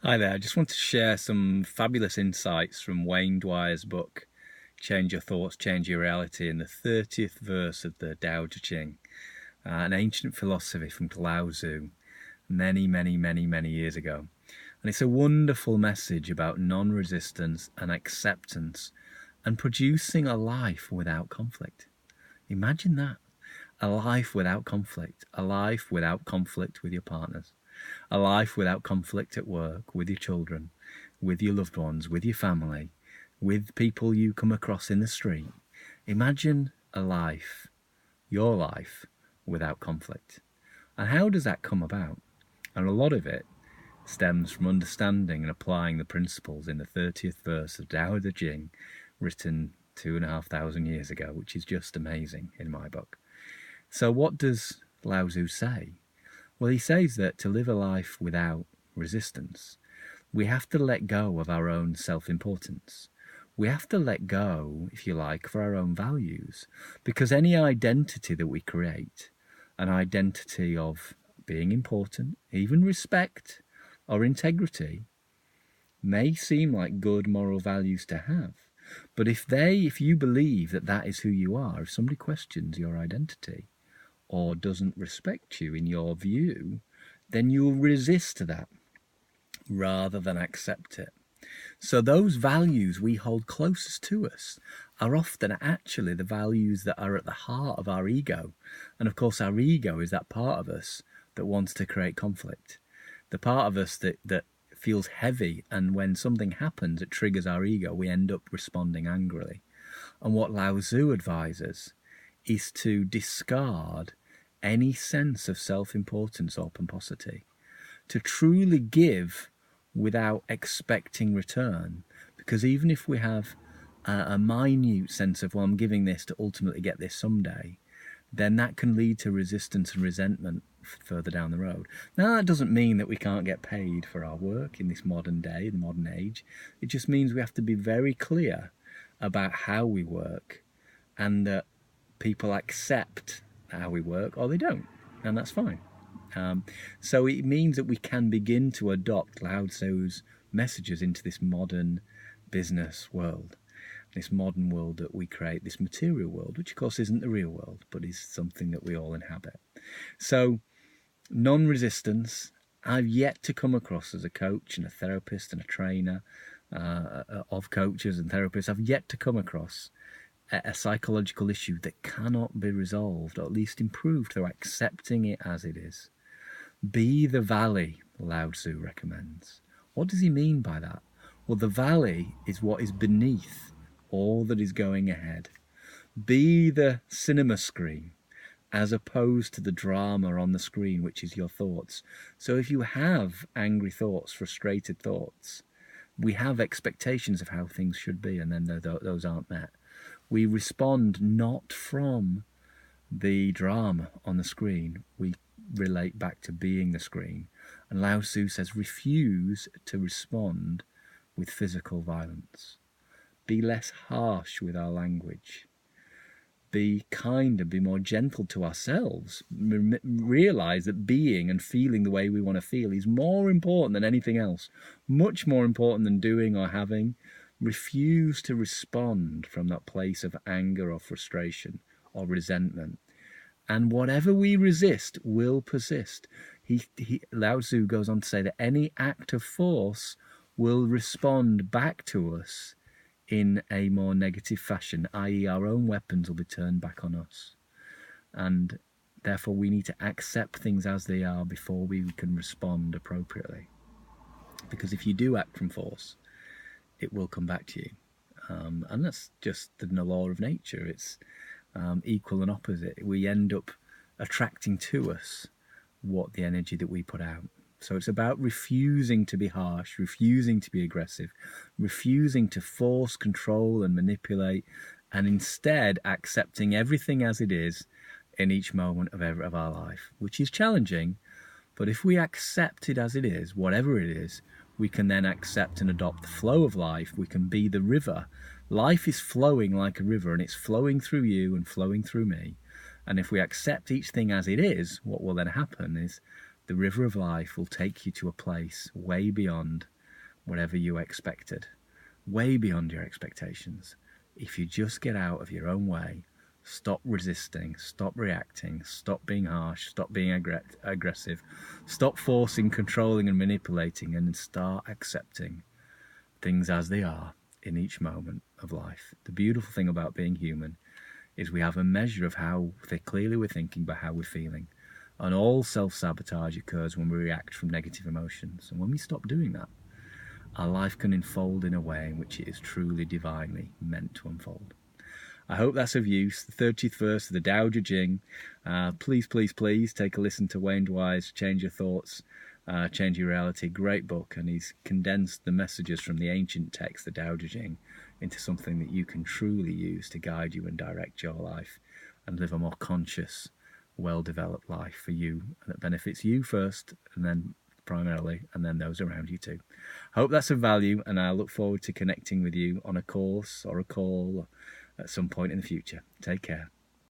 Hi there. I just want to share some fabulous insights from Wayne Dwyer's book, Change Your Thoughts, Change Your Reality, in the 30th verse of the Tao Te Ching, an ancient philosophy from Lao Tzu many years ago. And it's a wonderful message about non resistance and acceptance and producing a life without conflict. Imagine that. A life without conflict. A life without conflict with your partners. A life without conflict at work, with your children, with your loved ones, with your family, with people you come across in the street. Imagine a life, your life, without conflict. And how does that come about? And a lot of it stems from understanding and applying the principles in the 30th verse of Tao Te Ching, written 2,500 years ago, which is just amazing in my book. So what does Lao Tzu say? Well, he says that to live a life without resistance, we have to let go of our own self-importance. We have to let go, if you like, for our own values, because any identity that we create, an identity of being important, even respect or integrity, may seem like good moral values to have. But if you believe that that is who you are, if somebody questions your identity or doesn't respect you in your view, then you'll resist that rather than accept it. So those values we hold closest to us are often actually the values that are at the heart of our ego. And of course, our ego is that part of us that wants to create conflict, the part of us that feels heavy, and when something happens that triggers our ego, we end up responding angrily. And what Lao Tzu advises is to discard any sense of self-importance or pomposity, to truly give without expecting return. Because even if we have a minute sense of, well, I'm giving this to ultimately get this someday, then that can lead to resistance and resentment further down the road. Now, that doesn't mean that we can't get paid for our work in this modern day, the modern age. It just means we have to be very clear about how we work, and that people accept how we work or they don't, and that's fine. So it means that we can begin to adopt Lao Tzu's messages into this modern business world, this modern world that we create, this material world, which of course isn't the real world, but is something that we all inhabit. So non-resistance, I've yet to come across as a coach and a therapist and a trainer of coaches and therapists, I've yet to come across a psychological issue that cannot be resolved, or at least improved, through accepting it as it is. Be the valley, Lao Tzu recommends. What does he mean by that? Well, the valley is what is beneath all that is going ahead. Be the cinema screen as opposed to the drama on the screen, which is your thoughts. So if you have angry thoughts, frustrated thoughts, we have expectations of how things should be, and then those aren't met. We respond not from the drama on the screen. We relate back to being the screen. And Lao Tzu says, refuse to respond with physical violence. Be less harsh with our language. Be kinder, be more gentle to ourselves. Realize that being and feeling the way we want to feel is more important than anything else, much more important than doing or having. Refuse to respond from that place of anger or frustration or resentment. And whatever we resist will persist. Lao Tzu goes on to say that any act of force will respond back to us in a more negative fashion, i.e. our own weapons will be turned back on us. And therefore we need to accept things as they are before we can respond appropriately. Because if you do act from force, it will come back to you. And that's just the law of nature. It's equal and opposite. We end up attracting to us what the energy that we put out. So it's about refusing to be harsh, refusing to be aggressive, refusing to force, control and manipulate, and instead accepting everything as it is in each moment of our life, which is challenging. But if we accept it as it is, whatever it is, we can then accept and adopt the flow of life. We can be the river. Life is flowing like a river, and it's flowing through you and flowing through me. And if we accept each thing as it is, what will then happen is The river of life will take you to a place way beyond whatever you expected, way beyond your expectations. If you just get out of your own way, stop resisting, stop reacting, stop being harsh, stop being aggressive, stop forcing, controlling and manipulating, and start accepting things as they are in each moment of life. The beautiful thing about being human is we have a measure of how clearly we're thinking, but how we're feeling. And all self-sabotage occurs when we react from negative emotions. And when we stop doing that, our life can unfold in a way in which it is truly divinely meant to unfold. I hope that's of use. The 30th verse of the Tao Te Ching. Please, please, please take a listen to Wayne Dwyer's Change Your Thoughts, Change Your Reality. Great book, and he's condensed the messages from the ancient text, the Tao Te Ching, into something that you can truly use to guide you and direct your life and live a more conscious, well-developed life for you, and that benefits you first, and then primarily, and then those around you too. Hope that's of value, and I look forward to connecting with you on a course or a call at some point in the future. Take care.